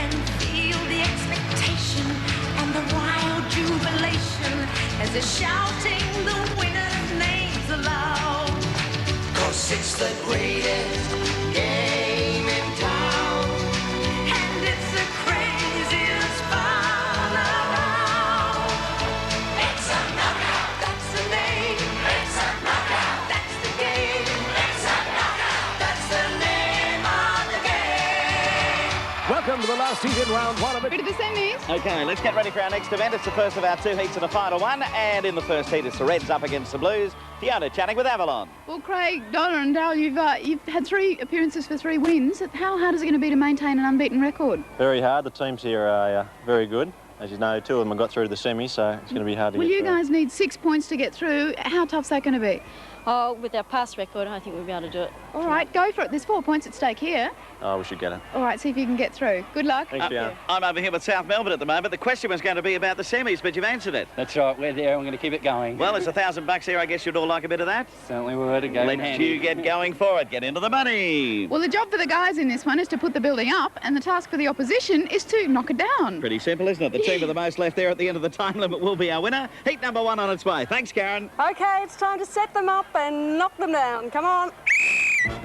can feel the expectation and the wild jubilation as they're shouting the winners' names aloud. 'Cause it's the greatest game in town, and it's the craziest fun around. It's a knockout, that's the name. It's a knockout, that's the game. It's a knockout, that's the name of the game. Welcome to the last heat in round one of it. Ready to the semis? OK, let's get ready for our next event. It's the first of our two heats of the final one, and in the first heat it's the Reds up against the Blues. Fiona chatting with Avalon. Well, Craig, Donna and Daryl, you've had 3 appearances for 3 wins. How hard is it going to be to maintain an unbeaten record? Very hard. The teams here are very good. As you know, 2 of them have got through to the semis, so it's going to be hard to get through. Well, you guys need 6 points to get through. How tough's that going to be? Oh, with our past record, I think we'll be able to do it. All right, go for it. There's 4 points at stake here. Oh, we should get it. All right, see if you can get through. Good luck. Thanks, Fiona. I'm over here with South Melbourne at the moment. The question was going to be about the semis, but you've answered it. That's right, we're there. I'm going to keep it going. Well, there's $1,000 here. I guess you'd all like a bit of that. Certainly we were to go. Let's you get going for it. Get into the money. Well, the job for the guys in this one is to put the building up, and the task for the opposition is to knock it down. Pretty simple, isn't it? The team with the most left there at the end of the time limit will be our winner. Heat number 1 on its way. Thanks, Karen. OK, it's time to set them up and knock them down. Come on.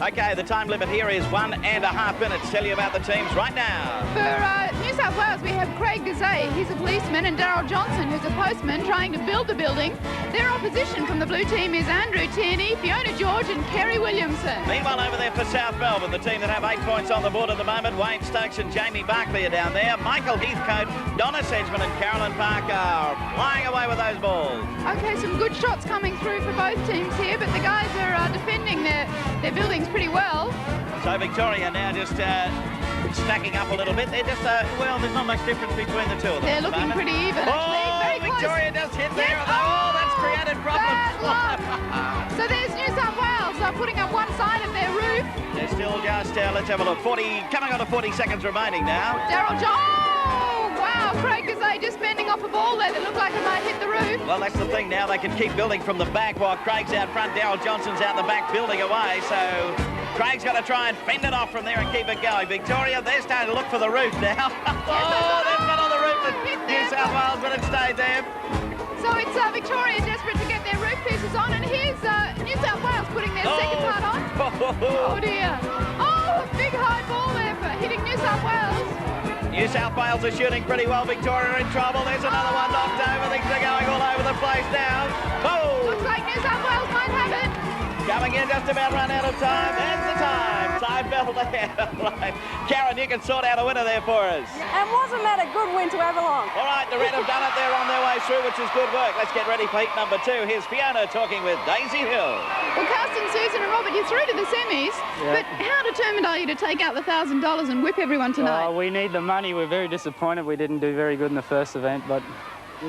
OK, the time limit here is 1.5 minutes. Tell you about the teams right now. For New South Wales, we have Craig Gazay, he's a policeman, and Daryl Johnson, who's a postman, trying to build the building. Their opposition from the blue team is Andrew Tierney, Fiona George and Kerry Williamson. Meanwhile, over there for South Melbourne, the team that have 8 points on the board at the moment, Wayne Stokes and Jamie Barclay are down there. Michael Heathcote, Donna Sedgman and Carolyn Parker are flying away with those balls. OK, some good shots coming through for both teams here, but the guys are defending their buildings pretty well. So Victoria now just stacking up a little bit. They're just, well, there's not much difference between the two of them. They're looking pretty even, actually. Oh, Very Victoria close. just hit there. Yes. Oh, that's created problems. Bad luck. So there's New South Wales putting up one side of their roof. They're still just, let's have a look, coming on to 40 seconds remaining now. Daryl Oh, wow, Craig Gazay just bending off a ball there that looked like it might hit the roof. Well, that's the thing now. They can keep building from the back while Craig's out front. Daryl Johnson's out the back building away. So Craig's got to try and fend it off from there and keep it going. Victoria, they're starting to look for the roof now. Oh, they've got on the roof at New South Wales, but it stayed there. So it's Victoria desperate to get their roof pieces on, and here's New South Wales putting their second part on. Oh, dear. Oh, a big high ball there for hitting New South Wales. New South Wales are shooting pretty well. Victoria in trouble. There's another one knocked over. Things are going all over the place now. Oh! Looks like New South Wales might have it. Coming in, just about run out of time. That's the time. Time bell there. Right. Karen, you can sort out a winner there for us. And wasn't that a good win to Avalon? All right, the Red have done it. They're on their way through, which is good work. Let's get ready for heat number 2. Here's Fiona talking with Daisy Hill. Well, Carsten, Susan and Robert, you're through to the semis. Yeah. But how determined are you to take out the $1,000 and whip everyone tonight? We need the money. We're very disappointed we didn't do very good in the first event, but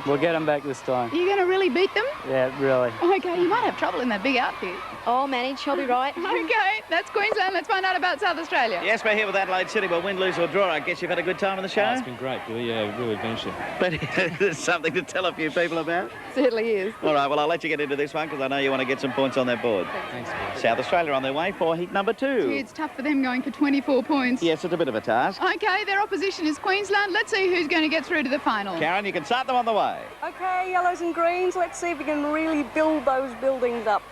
we'll get them back this time. Are you going to really beat them? Yeah, really. OK, you might have trouble in that big outfit. Oh, managed. She'll be right. OK, that's Queensland. Let's find out about South Australia. Yes, we're here with Adelaide City. Well, win, lose or draw. I guess you've had a good time on the show? Oh, it's been great, Billy. Yeah, real adventure. But there's something to tell a few people about. Certainly is. All right, well, I'll let you get into this one because I know you want to get some points on their board. Thanks, Billy. South Australia on their way for heat number 2. Gee, it's tough for them going for 24 points. Yes, it's a bit of a task. OK, their opposition is Queensland. Let's see who's going to get through to the final. Karen, you can start them on the way. OK, yellows and greens. Let's see if we can really build those buildings up.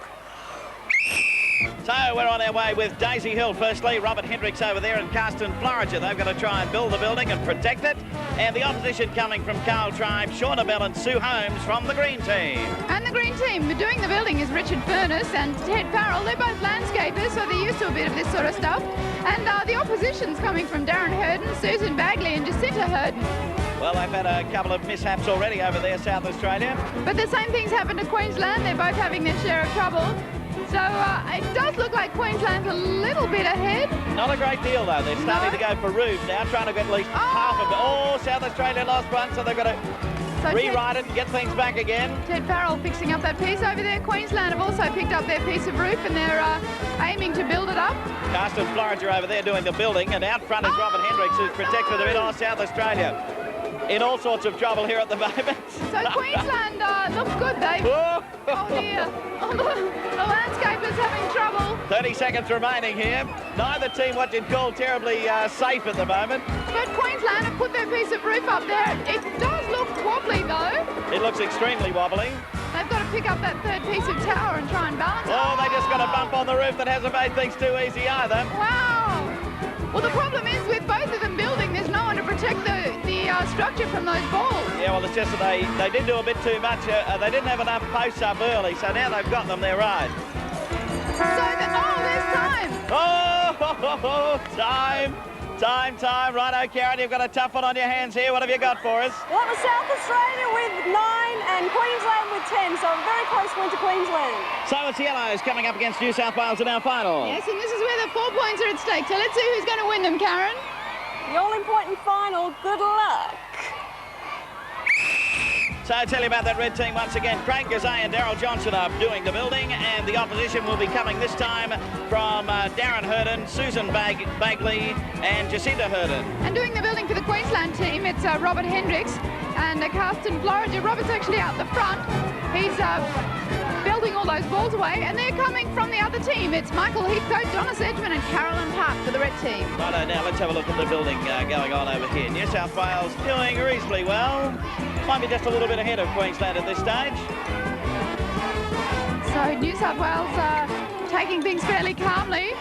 So we're on our way with Daisy Hill firstly, Robert Hendricks over there and Carsten Floriger. They've got to try and build the building and protect it. And the opposition coming from Carl Tribe, Shauna Bell and Sue Holmes from the green team. And the green team doing the building is Richard Furness and Ted Farrell. They're both landscapers, so they're used to a bit of this sort of stuff. And the opposition's coming from Darren Hurden, Susan Bagley and Jacinta Hurden. Well, they've had a couple of mishaps already over there, South Australia. But the same thing's happened to Queensland. They're both having their share of trouble. So it does look like Queensland's a little bit ahead. Not a great deal, though. They're starting to go for roofs now, trying to get at least half of it. Oh, South Australia lost one, so they've got to rewrite it and get things back again. Ted Farrell fixing up that piece over there. Queensland have also picked up their piece of roof and they're aiming to build it up. Carsten Floriger over there doing the building, and out front is Robert Hendricks, who's protected a bit. Oh, South Australia. in all sorts of trouble here at the moment. So Queensland looks good, Dave. Oh, Oh dear. The landscaper's having trouble. 30 seconds remaining here. Neither team what you'd call terribly safe at the moment. But Queensland have put their piece of roof up there. It does look wobbly, though. It looks extremely wobbly. They've got to pick up that third piece of tower and try and balance it. Oh, they just got a bump on the roof that hasn't made things too easy either. Wow. Well, the problem is with both of them building, there's no one to protect the structure from those balls. Yeah, well, it's just that they did do a bit too much. They didn't have enough posts up early, so now they've got them, they're right. So, there's time. Oh, time. Righto, Karen, you've got a tough one on your hands here. What have you got for us? Well, it was South Australia with 9 and Queensland with 10, so a very close win to Queensland. So it's Yellows coming up against New South Wales in our final. Yes, and this is where the 4 points are at stake. So let's see who's going to win them, Karen. The all-important final, good luck. So I tell you about that red team once again. Craig Gazay and Daryl Johnson are doing the building, and the opposition will be coming this time from Darren Hurden, Susan Bagley and Jacinda Hurden. And doing the building for the Queensland team, it's Robert Hendricks and Carsten Floringer. Robert's actually out the front. He's building all those balls away, and they're coming from the other team. It's Michael Heathcote, Donna Sedgman and Carolyn Park for the red team. Righto, now let's have a look at the building going on over here. New South Wales doing reasonably well. Might be just a little bit ahead of Queensland at this stage. So New South Wales taking things fairly calmly.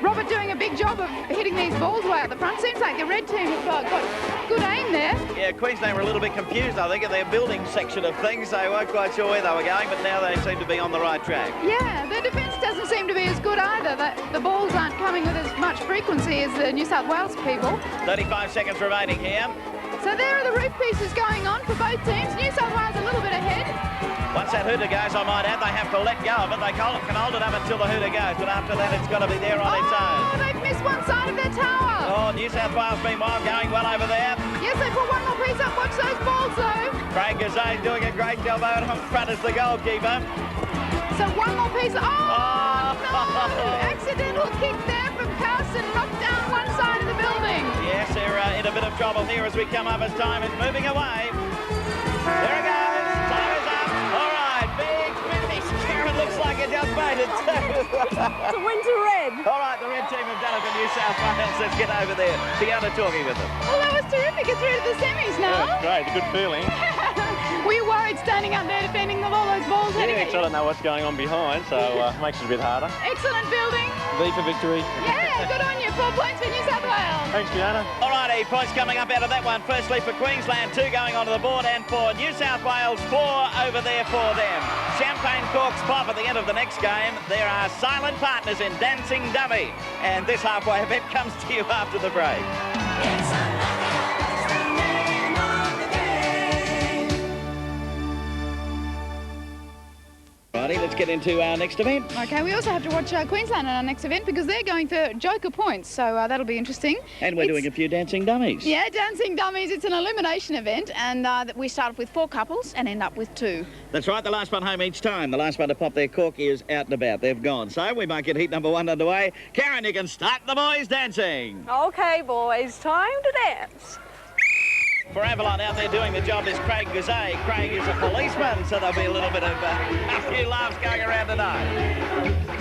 Robert doing a big job of hitting these balls way out the front. Seems like the red team have got good aim there. Yeah, Queensland were a little bit confused, I think, in their building section of things. They weren't quite sure where they were going, but now they seem to be on the right track. Yeah, their defence doesn't seem to be as good either. The balls aren't coming with as much frequency as the New South Wales people. 35 seconds remaining here. So there are the roof pieces going on for both teams. New South Wales a little bit ahead. Once that hooter goes, I might add, they have to let go of it. They can hold it up until the hooter goes, but after that it's got to be there on its own. Oh, they've missed one side of their tower. Oh, New South Wales meanwhile going well over there. Yes, they put one more piece up. Watch those balls though. Craig Gazay doing a great job out on front as the goalkeeper. So one more piece. Oh, Oh. no! Accidental kick there from Carson. Knocked down one side of the building. Yes, they're in a bit of trouble here as we come up as time is moving away. There it goes. Time is up. All right, big finish. Karen looks like it just made it too. It's a win to red. All right, the red team have done it for New South Wales. Let's get over there. Fiona talking with them. Oh, that was terrific. It's through to the semis now. Yeah, great, good feeling. Were you worried standing up there defending all those balls? Yeah, because I don't know what's going on behind, so makes it a bit harder. Excellent building. V for victory. Yeah, good on you. 4 points for New South Wales. Thanks, Fiona. All righty, points coming up out of that one. Firstly for Queensland, 2 going onto the board, and for New South Wales, 4 over there for them. Champagne corks pop at the end of the next game. There are silent partners in Dancing Dummy, and this halfway event comes to you after the break. Righty, let's get into our next event. Okay, we also have to watch Queensland in our next event because they're going for Joker points, so that'll be interesting. And we're doing a few dancing dummies. Yeah, Dancing Dummies. It's an elimination event, and we start off with 4 couples and end up with 2. That's right, the last one home each time. The last one to pop their cork is out and about. They've gone. So we might get heat number 1 underway. Karen, you can start the boys dancing. Okay, boys, time to dance. For Avalon out there doing the job is Craig Gazay. Craig is a policeman, so there'll be a little bit of a few laughs going around tonight.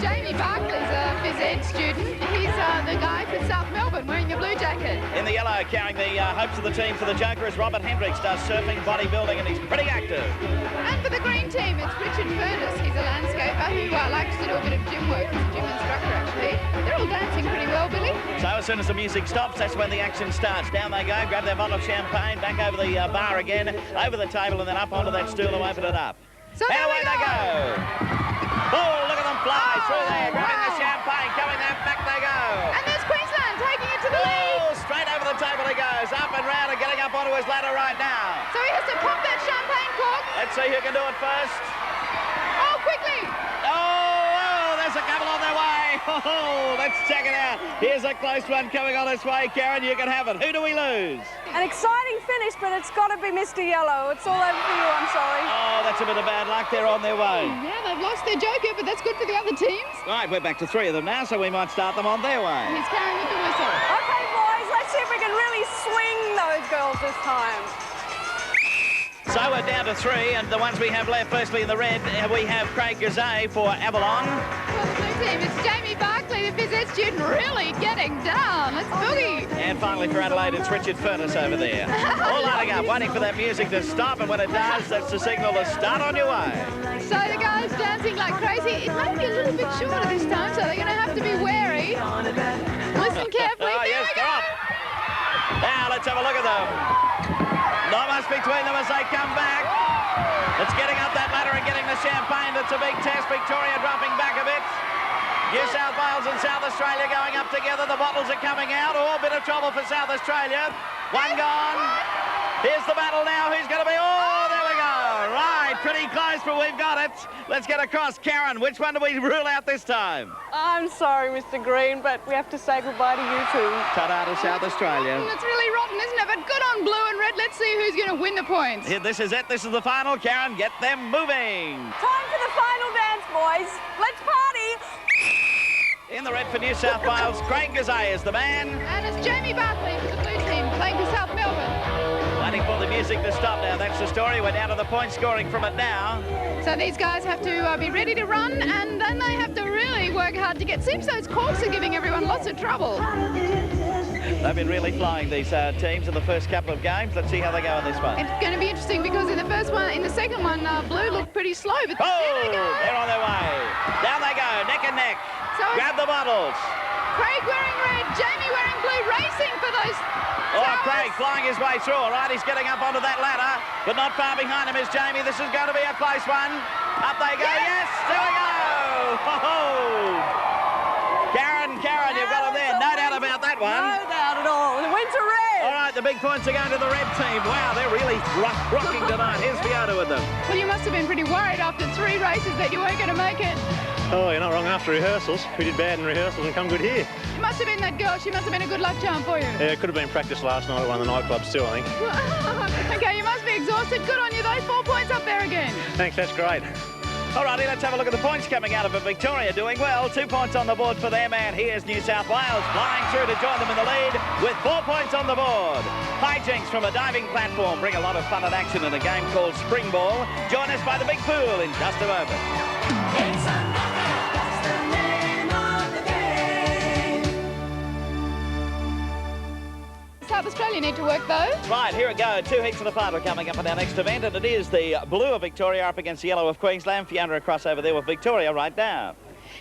Jamie Barkley's a phys ed student. He's the guy for South Melbourne wearing the blue jacket. In the yellow, carrying the hopes of the team for the Joker is Robert Hendricks, does surfing, bodybuilding, and he's pretty active. And for the green team, it's Richard Furness. He's a landscaper who likes to do a bit of gym work. He's a gym instructor, actually. They're all dancing pretty well, Billy. So as soon as the music stops, that's when the action starts. Down they go, grab their bottle of champagne, back over the bar again, over the table, and then up onto that stool and open it up. So and there away we they go. Oh, look at them fly through there, grabbing the wow. champagne, coming there, back they go. And there's Queensland taking it to the lead. Oh, straight over the table he goes, up and round and getting up onto his ladder right now. So he has to pop that champagne cork. Let's see who can do it first. Oh, quickly. Oh, there's a couple on their way. Oh, let's check it out. Here's a close one coming on its way. Karen, you can have it. Who do we lose? An exciting finish, but it's got to be Mr. Yellow. It's all over for you, I'm sorry. Oh, that's a bit of bad luck. They're on their way. Yeah, they've lost their Joker, but that's good for the other teams. Right, we're back to 3 of them now, so we might start them on their way. He's carrying with the whistle. Okay, boys, let's see if we can really swing those girls this time. So we're down to 3, and the ones we have left, firstly in the red, we have Craig Gazay for Avalon. For the blue team, it's Jamie Barkley, the phys ed student, really getting down. Let's boogie. And finally for Adelaide, it's Richard Furness over there. All lining up, waiting for that music to stop, and when it does, that's the signal to start on your way. So the guys dancing like crazy. It might be a little bit shorter this time, so they're going to have to be wary. Listen carefully. Oh, there yes, we they're go. off. Now let's have a look at them. Not much between them as they come back. It's getting up that ladder and getting the champagne. That's a big test. Victoria dropping back a bit. New South Wales and South Australia going up together. The bottles are coming out. Oh, a bit of trouble for South Australia. One gone. Here's the battle now. Who's going to be... Oh, there we go. Right, pretty close, but we've got it. Let's get across. Karen, which one do we rule out this time? I'm sorry, Mr. Green, but we have to say goodbye to you two. Ta-da to South Australia. It's really rotten, isn't it? But good on blue and red. Let's see who's going to win the points. Here, this is it. This is the final. Karen, get them moving. Time for the final dance, boys. Let's party. In the red for New South Wales, Craig Gazay is the man. And it's Jamie Barkley for the blue team playing for South Melbourne. Waiting for the music to stop now. That's the story. We're down to the point scoring from it now. So these guys have to be ready to run, and then they have to really work hard to get... Seems those corks are giving everyone lots of trouble. They've been really flying, these teams, in the first couple of games. Let's see how they go in this one. It's going to be interesting because in the second one, blue looked pretty slow, but Oh, there they go. they're on their way. Down they go, neck and neck. So Grab the bottles. Craig wearing red, Jamie wearing blue, racing for those... Oh, towers. Craig flying his way through. All right, he's getting up onto that ladder, but not far behind him is Jamie. This is going to be a close one. Up they go. Yes, there we go. Karen, you've got him there. No doubt about that one. No doubt at all. It went to red. All right, the big points are going to the red team. Wow, they're really rocking tonight. Here's Fiona with them. Well, you must have been pretty worried after 3 races that you weren't going to make it. Oh, you're not wrong. After rehearsals, we did bad in rehearsals and come good here. It must have been that girl. She must have been a good luck charm for you. Yeah, it could have been practice last night at one of the nightclubs too, I think. Okay, you must be exhausted. Good on you. Those 4 points up there again. Thanks, that's great. All righty, let's have a look at the points coming out of it. Victoria doing well. 2 points on the board for them, and here's New South Wales flying through to join them in the lead with 4 points on the board. Hijinks from a diving platform bring a lot of fun and action in a game called Spring Ball. Join us by the big pool in just a moment. It's that's the name of the game. South Australia need to work, though. Right, here we go. 2 heats of the final coming up in our next event, and it is the blue of Victoria up against the yellow of Queensland. Fiona across over there with Victoria right now.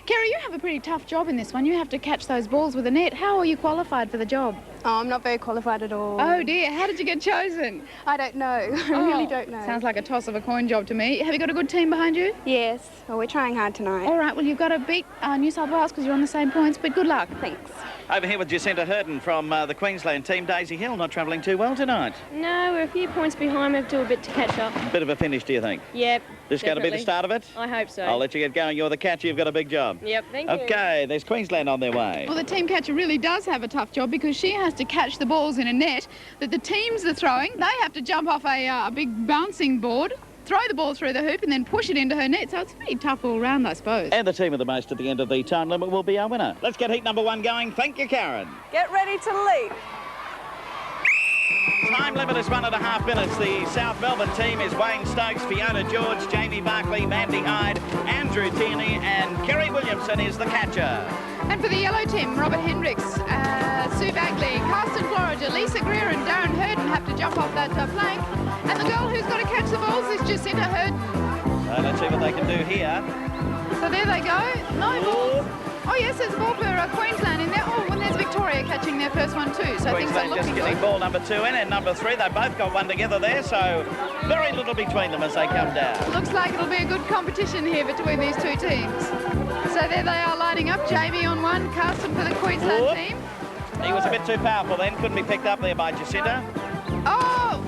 Kerry, you have a pretty tough job in this one. You have to catch those balls with a net. How are you qualified for the job? Oh, I'm not very qualified at all. Oh, dear. How did you get chosen? I don't know. I really don't know. Sounds like a toss of a coin job to me. Have you got a good team behind you? Yes. Well, we're trying hard tonight. All right, well, you've got to beat New South Wales because you're on the same points, but good luck. Thanks. Over here with Jacinta Hurton from the Queensland team. Daisy Hill not travelling too well tonight. No, we're a few points behind. We have to do a bit to catch up. Bit of a finish, do you think? Yep. This going to be the start of it? I hope so. I'll let you get going. You're the catcher. You've got a big job. Yep, thank you. Okay, there's Queensland on their way. Well, the team catcher really does have a tough job because she has to catch the balls in a net that the teams are throwing. They have to jump off a big bouncing board, throw the ball through the hoop and then push it into her net. So it's pretty tough all round, I suppose. And the team of the most at the end of the time limit will be our winner. Let's get heat number 1 going. Thank you, Karen. Get ready to leap. Time limit is 1.5 minutes. The South Melbourne team is Wayne Stokes, Fiona George, Jamie Barkley, Mandy Hyde, Andrew Tierney and Kerry Williamson is the catcher. And for the yellow team, Robert Hendricks, Sue Bagley, Karsten Florida, Lisa Greer and Darren Hurden have to jump off that plank. And the girl who's got to catch the balls is Jacinta Hurden. So let's see what they can do here. So there they go. No balls. Oh, yes, there's a ball for Queensland in there. Oh, well, there's Victoria catching their first one too. So things are Queensland looking just getting good. ball number 2 in and number 3. They both got one together there, so very little between them as they come down. Looks like it'll be a good competition here between these two teams. So there they are lining up. Jamie on one, Karsten for the Queensland team. He was a bit too powerful then. Couldn't be picked up there by Jacinta. Oh,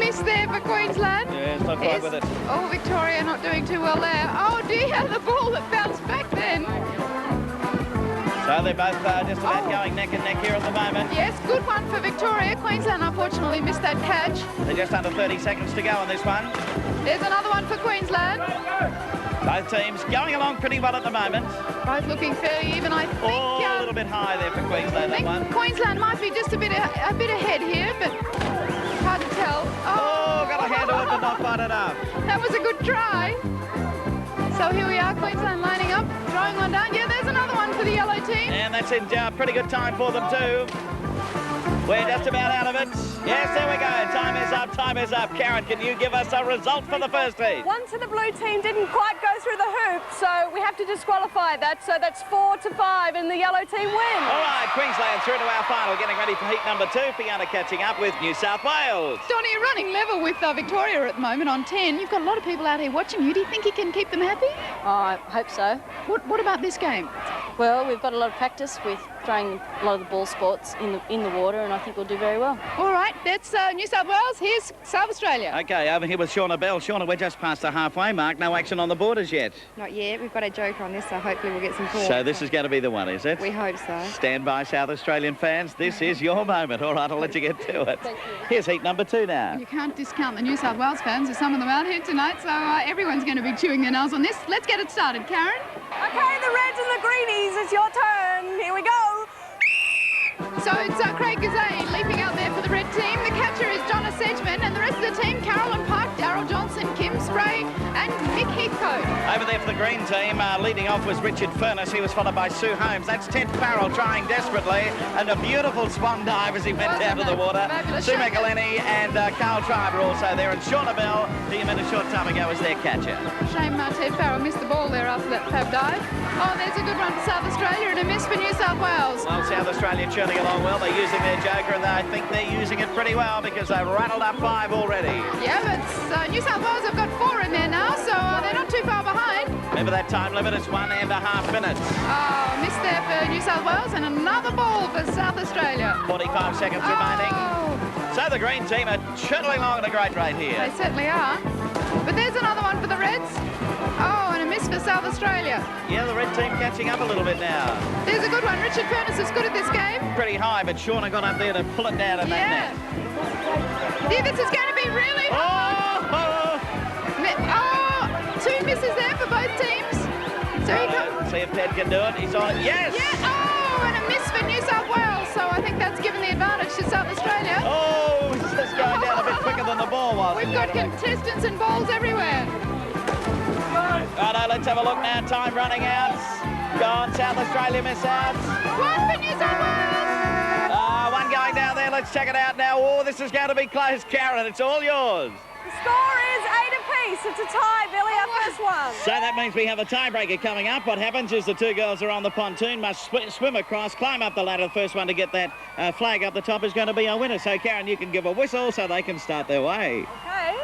miss there for Queensland. Yeah, it's not quite with it. Oh, Victoria not doing too well there. Oh dear, the ball that bounced back then. So they're both just about going neck and neck here at the moment. Yes, good one for Victoria. Queensland unfortunately missed that catch. They're just under 30 seconds to go on this one. There's another one for Queensland. Both teams going along pretty well at the moment. Both looking fairly even, I think. Oh, a little bit high there for Queensland, I that one. think Queensland might be just a bit ahead here, but not quite enough. That was a good try. So here we are, Queensland lining up, throwing one down. Yeah, there's another one for the yellow team. And that's in pretty good time for them too. We're just about out of it. Yes, there we go. Time is up, time is up. Karen, can you give us a result for the first heat? One to the blue team didn't quite go through the hoop, so we have to disqualify that. So that's 4-5, and the yellow team win. All right, Queensland through to our final, getting ready for heat number 2. Fiona catching up with New South Wales. Donnie, you're running level with Victoria at the moment on 10. You've got a lot of people out here watching you. Do you think you can keep them happy? I hope so. What about this game? Well, we've got a lot of practice with throwing a lot of the ball sports in the water, and I think we'll do very well. All right, that's New South Wales. Here's South Australia. Okay, over here with Shauna Bell. Shauna, we're just past the halfway mark. No action on the borders yet. Not yet. We've got a joker on this, so hopefully we'll get some calls. So this is going to be the one, is it? We hope so. Stand by, South Australian fans. This is your moment. All right, I'll let you get to it. Thank you. Here's heat number 2 now. You can't discount the New South Wales fans. There's some of them out here tonight, so everyone's going to be chewing their nails on this. Let's get it started, Karen. Okay, the reds and the greenies, it's your turn. Here we go. So it's Craig Gazay leaping out there for the red team. The catcher is Donna Sedgman, and the rest of the team, Carolyn Park, Daryl Johnson, Kim Spray, and Mick Heathcote. Over there for the green team, leading off was Richard Furness. He was followed by Sue Holmes. That's Ted Farrell trying desperately, and a beautiful swan dive as he went down to the water. Sue McElhenney and Carl Tribe are also there, and Shauna Bell, who you met a short time ago, was their catcher. Shame Ted Farrell missed the ball there after that fab dive. Oh, there's a good run for South Australia and a miss for New South Wales. Well, South Australia churning along well. They're using their joker, and I think they're using it pretty well because they've rattled up 5 already. Yeah, but New South Wales have got 4 in there now, so they're not too far behind. Remember that time limit is 1.5 minutes. Oh, missed there for New South Wales, and another ball for South Australia. 45 seconds remaining. So the green team are churning along at a great rate here. They certainly are. But there's another one for the Reds. Oh, and a miss for South Australia. Yeah, the red team catching up a little bit now. There's a good one. Richard Furness is good at this game. Pretty high, but Shauna got up there to pull it down in that net. Yeah, this is going to be really hard. Oh, 2 misses there for both teams. So he comes. See if Ted can do it. He's on it. Yes! Yeah, oh, and a miss for New South Wales. So I think that's given the advantage to South Australia. Oh, he's just going down a bit quicker than the ball was. We've got contestants and balls everywhere. Righto, let's have a look now. Time running out. Gone. South Australia miss out. 1 for New South Wales. One going down there. Let's check it out now. Oh, this is going to be close. Karen, it's all yours. The score is 8 apiece. It's a tie, Billy, our first one. So that means we have a tiebreaker coming up. What happens is the 2 girls are on the pontoon, must swim across, climb up the ladder. The first one to get that flag up the top is going to be our winner. So, Karen, you can give a whistle so they can start their way. Okay.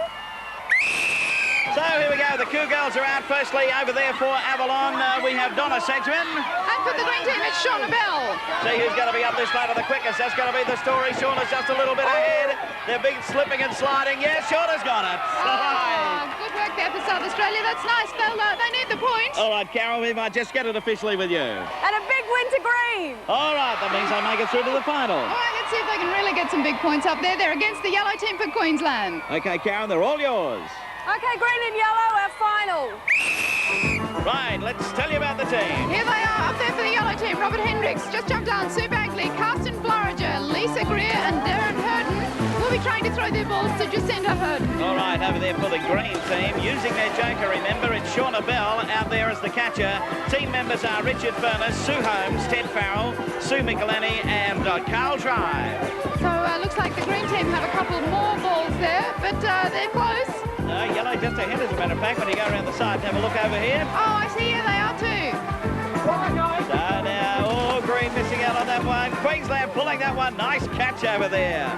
So here we go. The Coo girls are out. Firstly, over there for Avalon, we have Donna Sedgman. And for the green team, it's Shauna Bell. See who's going to be up this ladder the quickest. That's going to be the story. Shauna's just a little bit ahead. They're big slipping and sliding. Yes, Shauna's got it. Oh, good work there for South Australia. That's nice. They need the point. All right, Carol, we might just get it officially with you. And a big win to green. All right, that means they make it through to the final. All right, let's see if they can really get some big points up there. They're against the yellow team for Queensland. Okay, Karen, they're all yours. Okay, green and yellow, our final. Right, let's tell you about the team. Here they are, up there for the yellow team. Robert Hendricks, just jumped down. Sue Bagley, Karsten Floriger, Lisa Greer and Darren Hurden will be trying to throw their balls to Jacinda Hurden. All right, over there for the green team, using their joker, remember, it's Shauna Bell out there as the catcher. Team members are Richard Furness, Sue Holmes, Ted Farrell, Sue McElhenney and Carl Tribe. So looks like the green team have a couple more balls there, but they're close. Yellow just ahead, as a matter of fact, when you go around the side and have a look over here. Oh, I see, here they are too. So now, green missing out on that one. Queensland pulling that one. Nice catch over there.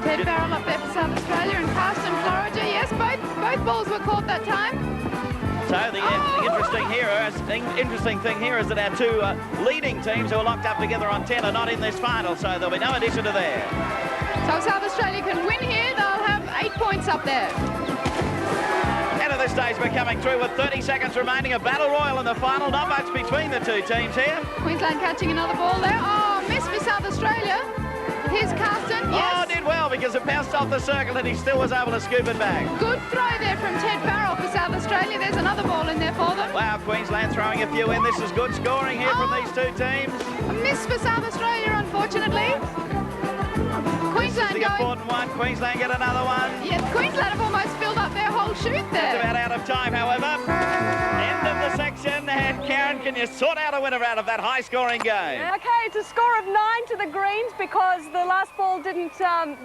Ted Farrell up there for South Australia and Karsten Floriger. Yes, both balls were caught that time. So the interesting thing here is that our 2 leading teams who are locked up together on 10 are not in this final, so there'll be no addition to there. So if South Australia can win here, they'll have 8 points up there. And at this stage, we're coming through with 30 seconds remaining. A battle royal in the final. Not much between the 2 teams here. Queensland catching another ball there. Oh, miss for South Australia. Here's Karsten. Yes. Oh, did well because it bounced off the circle and he still was able to scoop it back. Good throw there from Ted Farrell for South Australia. There's another ball in there for them. Wow, Queensland throwing a few in. This is good scoring here from these 2 teams. A miss for South Australia, unfortunately. Queensland the going. important gotten one. Queensland get another one. Yes, Queensland have almost filled up their whole chute there. Just about out of time, however. End of the section, and Karen, can you sort out a winner out of that high-scoring game? Okay, it's a score of 9 to the Greens because the last ball didn't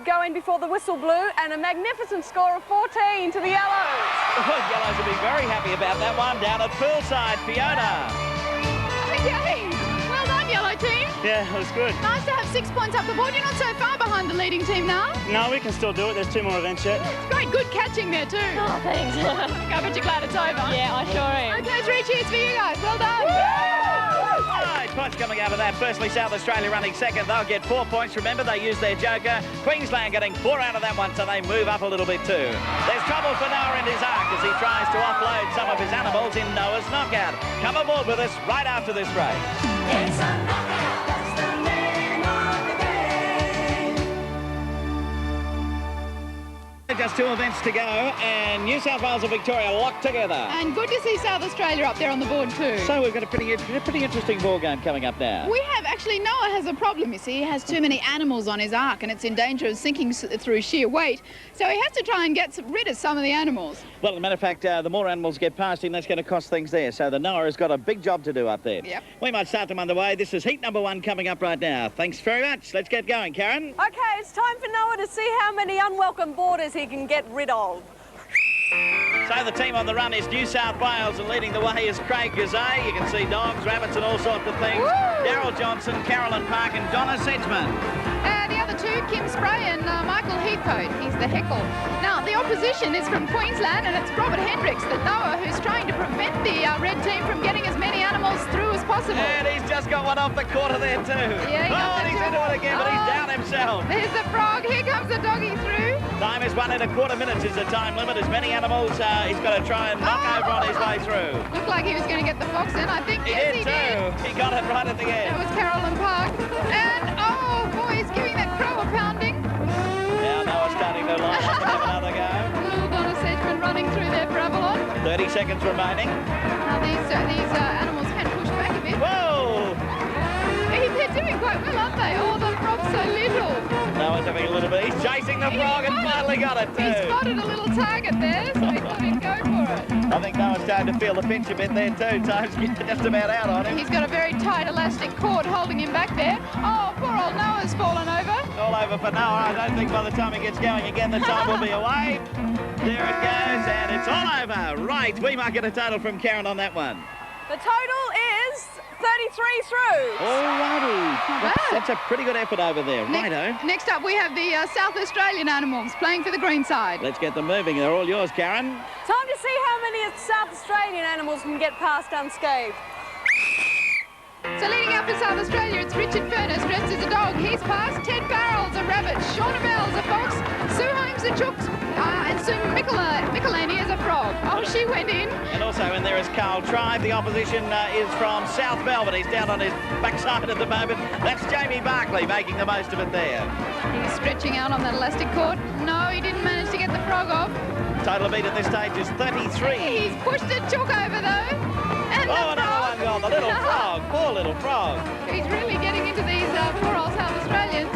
go in before the whistle blew, and a magnificent score of 14 to the Yellows. Oh, Yellows will be very happy about that one. Down at poolside, Fiona. Okay, well done, yellow team. Yeah, it was good. Nice to have 6 points up the board. You're not so far behind the leading team now. No, we can still do it. There's 2 more events yet. It's great, good catching there too. Oh, thanks. I bet you're glad it's over. Yeah, I sure am. Okay, 3 cheers for you guys. Well done. Right, points coming out of that. Firstly, South Australia running second. They'll get 4 points. Remember, they use their joker. Queensland getting 4 out of that one, so they move up a little bit too. There's trouble for Noah in his arc as he tries to offload some of his animals in Noah's knockout. Come aboard with us right after this break. It's a knockout, that's the name of the game. Just 2 events to go, and New South Wales and Victoria locked together. And good to see South Australia up there on the board too. So we've got a pretty interesting ball game coming up now. We have, actually, Noah has a problem, you see. He has too many animals on his ark and it's in danger of sinking through sheer weight. So he has to try and get rid of some of the animals. Well, as a matter of fact, the more animals get past him, that's going to cost things there. So the Noah has got a big job to do up there. Yep. We might start them underway. This is heat number 1 coming up right now. Thanks very much. Let's get going, Karen. Okay, it's time for Noah to see how many unwelcome boarders he can get rid of. So the team on the run is New South Wales, and leading the way is Craig Gazay. You can see dogs, rabbits and all sorts of things. Daryl Johnson, Carolyn Park and Donna Sedgman. The other 2, Kim Spray and Michael Heathcote. He's the heckle. Now, the opposition is from Queensland, and it's Robert Hendricks, the Noah, who's trying to prevent the red team from getting as many animals through as possible. And he's just got one off the quarter there too. Yeah, and he's into it again, but he's down himself. There's the frog. Here comes the doggy through. Time is 1 1/4 minutes is the time limit. As many animals he's got to try and knock over on his way through. Looked like he was going to get the fox in. I think, He yes, did too. He got it right at the end. That was Carolyn Park. And, oh, boy, he's giving that crow a pounding. Now Noah's starting to line up and have another go. Little Donna Sedgman running through there for Avalon. 30 seconds remaining. Now, these animals can push back a bit. Whoa! They're doing quite well, aren't they? Oh, the frog's so little. Noah's having a little bit. He's chasing the frog and finally got it too. He spotted a little target there, so he thought he'd go for it. I think Noah's starting to feel the pinch a bit there too. Time's just about out on him. He's got a very tight elastic cord holding him back there. Oh, poor old Noah's fallen over. All over for Noah. I don't think by the time he gets going again, the time will be away. There it goes, and it's all over. Right, we might get a total from Karen on that one. The total is 33 through. Alrighty. bad. That's a pretty good effort over there. Righto. Next up, we have the South Australian animals playing for the green side. Let's get them moving. They're all yours, Karen. Time to see how many South Australian animals can get past unscathed. So leading up for South Australia, it's Richard Furness dressed as a dog. He's passed. Ted Farrell's a rabbit. Shauna Bell's a fox. Sue Holmes a chook. And Sue Michelini is a frog. Oh, she went in. And also in there is Carl Tribe. The opposition is from South Melbourne. He's down on his backside at the moment. That's Jamie Barclay making the most of it there. He's stretching out on that elastic cord. No, he didn't manage to get the frog off. Total beat at this stage is 33. He's pushed a chook over though. And oh, another one gone. The little frog. Poor little frog. He's really getting into these poor old South Australians.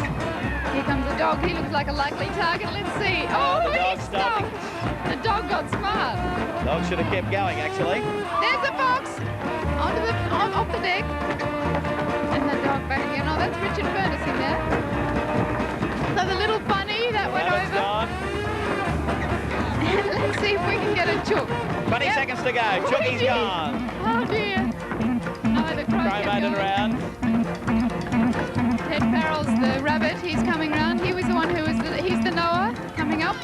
Here comes the dog. He looks like a likely target. Let's see. Oh, the dog he stopped. The dog got smart. Dog should have kept going, actually. There's the fox off the deck. And the dog back again. Oh, that's Richard Furness in there. So the little bunny that went over. Gone. Let's see if we can get a chook. 20 seconds to go. Chooky's gone. Oh dear. No, the crow Crow made it around. Ted Farrell's the rabbit. He's coming round. He was the one who was he's the Noah coming up.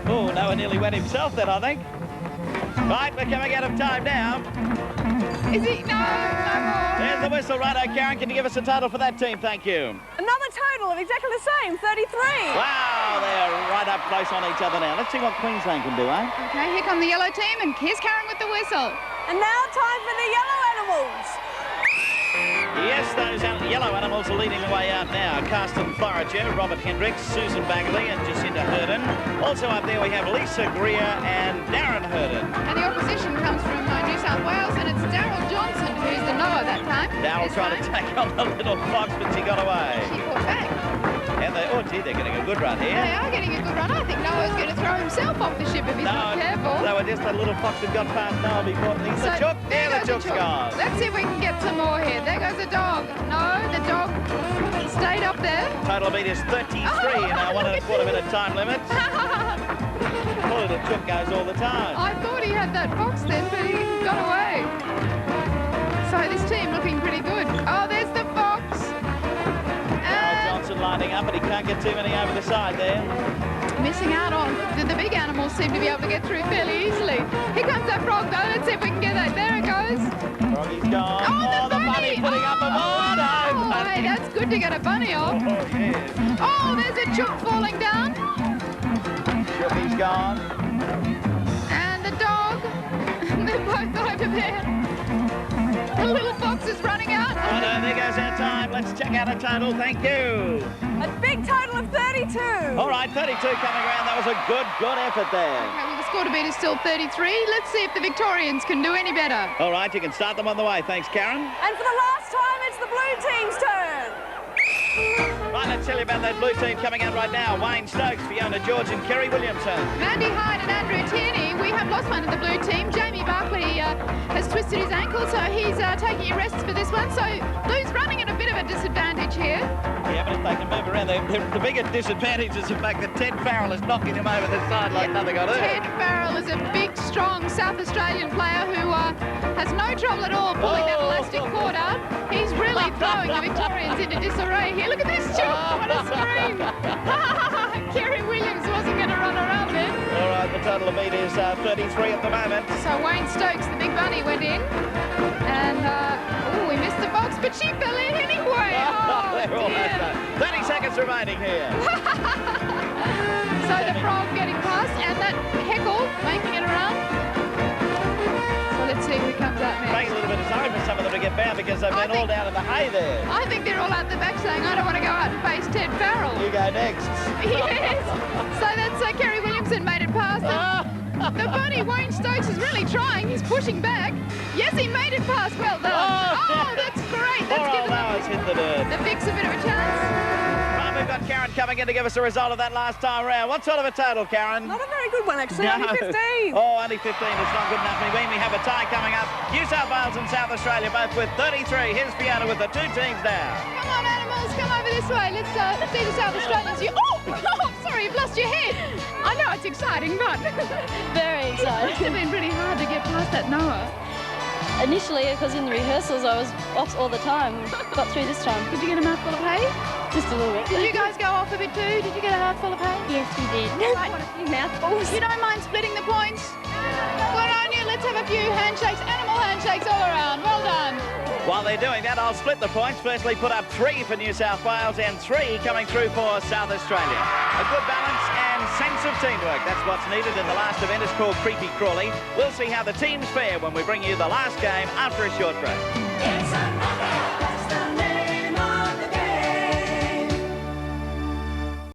Oh, Noah nearly went himself then, I think. Right, we're coming out of time now. Is he? No more. There's the whistle. Righto, Karen, can you give us a total for that team? Thank you. Another total of exactly the same, 33. Wow, they're right up close on each other now. Let's see what Queensland can do, eh? Okay, here come the yellow team, and here's Karen with the whistle. And now time for the yellow animals. Yes, those yellow animals are leading the way out now. Carsten Forager, Robert Hendricks, Susan Bagley and Jacinta Herden. Also up there we have Lisa Greer and Darren Herden. And the opposition comes from New South Wales, and it's Daryl Johnson, who's the Noah that time. Daryl trying to take on the little fox, but she got away. She fought back. And Oh, gee, they're getting a good run here. They are getting a good run. I think Noah's going to throw himself off the ship if he's not careful. They were just a little fox that got past Noah before. He's the chook. There the chook's gone. Let's see if we can get some more here. There goes the dog. No, the dog stayed up there. Total beat is 33 in our 1 1/4 minute time limit. Poor little chook goes all the time. I thought he had that fox then, but he got away. So this team looking pretty good. Oh, there's the fox. Johnson lining up, but he can't get too many over the side there. Missing out on. The big animals seem to be able to get through fairly easily. Here comes that frog, though. Let's see if we can get that. There it goes. Froggy's gone. Oh, the bunny putting up a ball. No, hey, that's good to get a bunny off. Oh, yes. Oh, there's a chook falling down. Chooky's gone. And the dog. They're both over there. The little fox is running out. Oh, no, there goes our time. Let's check out a total. Thank you. A big total of 32. All right, 32 coming around. That was a good effort there. Okay, well, the score to beat is still 33. Let's see if the Victorians can do any better. All right, you can start them on the way. Thanks, Karen. And for the last time, it's the blue team's turn. Right, let's tell you about that blue team coming out right now. Wayne Stokes, Fiona George and Kerry Williamson. Mandy Hyde and Andrew Tierney. We have lost one of the blue team. Jamie Barkley has twisted his ankle, so he's taking a rest for this one. So Blue's running at a bit of a disadvantage here. Yeah, but if they can move around, the bigger disadvantage is the fact that Ted Farrell is knocking him over the side like nothing on earth. Ted Farrell is a big, strong South Australian player who has no trouble at all pulling that elastic cord out. He's really throwing the Victorians into disarray here. Look at this chook. What a scream. Kerry Williams wasn't going to run around there. All right, the total of beat is 33 at the moment. So Wayne Stokes, the big bunny, went in. And, we missed the box, but she fell in anyway. They're almost done. 30 seconds remaining here. So the frog getting past, and that heckle making it around. So let's see who comes out next. Takes a little bit of time for some of them to get bound because they've been all down in the hay there. I think they're all out the back saying, I don't want to go out and face Ted Farrell. You go next. Yes. So that's Kerry Williamson made it past. The bunny, Wayne Stokes, is really trying. He's pushing back. Yes, he made it past. Well done. Oh, that's great. That's Poor old Noah's hit the dirt. the Vicks a bit of a chance. Right, we've got Karen coming in to give us a result of that last time round. What sort of a total, Karen? Not a very good one, actually. No. Only 15. Oh, only 15. It's not good enough. We have a tie coming up. New South Wales and South Australia both with 33. Here's Fiona with the two teams now. Come on, animals. Come over this way. Let's see the South Australians. Oh, sorry, you've lost your head. I know it's exciting, but Very it must exciting. have been pretty hard to get past that Noah. Initially, because in the rehearsals I was off all the time. Got through this time. Did you get a mouthful of hay? Just a little bit. Did you guys go off a bit too? Did you get a mouthful of hay? Yes, we did. Right. What a few mouthfuls. You don't mind splitting the points? Good on you. Let's have a few handshakes, animal handshakes all around. Well done. While they're doing that, I'll split the points. Firstly, put up 3 for New South Wales and 3 coming through for South Australia. A good balance and sense of teamwork. That's what's needed in the last event. It's called Creepy Crawly. We'll see how the teams fare when we bring you the last game after a short break. It's another